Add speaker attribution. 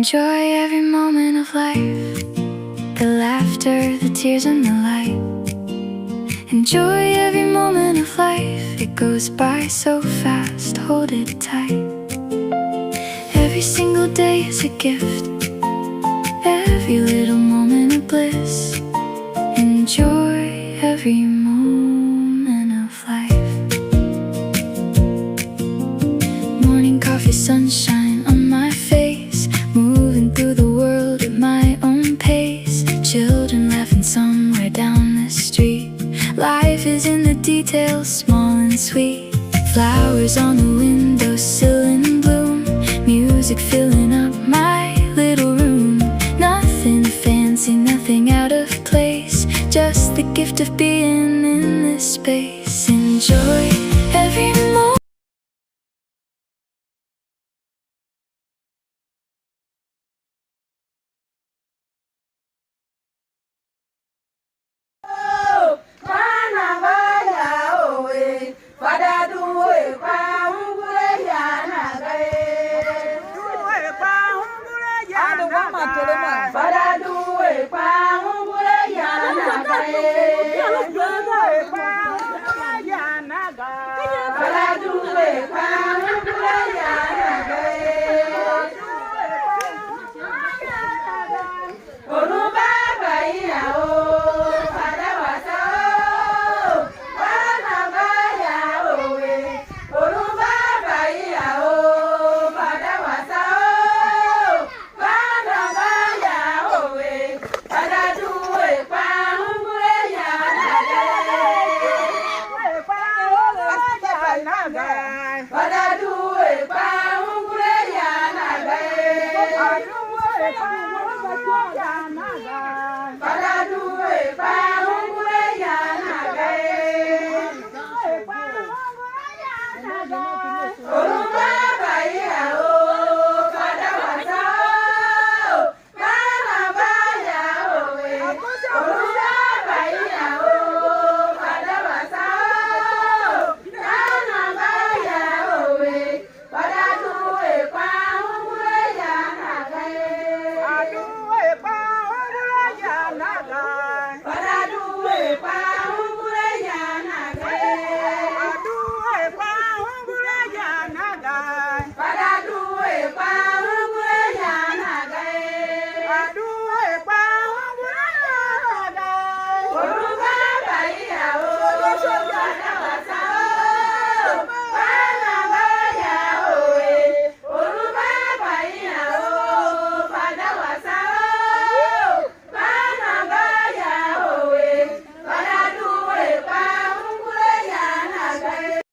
Speaker 1: Enjoy every moment of life, the laughter, the tears and the light. Enjoy every moment of life, it goes by so fast, hold it tight. Every single day is a gift, every little moment of bliss. Enjoy every moment of life. Morning coffee, sunshine on my face, moving through the world at my own pace. Children laughing somewhere down the street. Life is in the details, small and sweet. Flowers on the windowsill in bloom, music filling up my little room. Nothing fancy, nothing out of place, just the gift of being in this space. Enjoy every moment.
Speaker 2: Oh,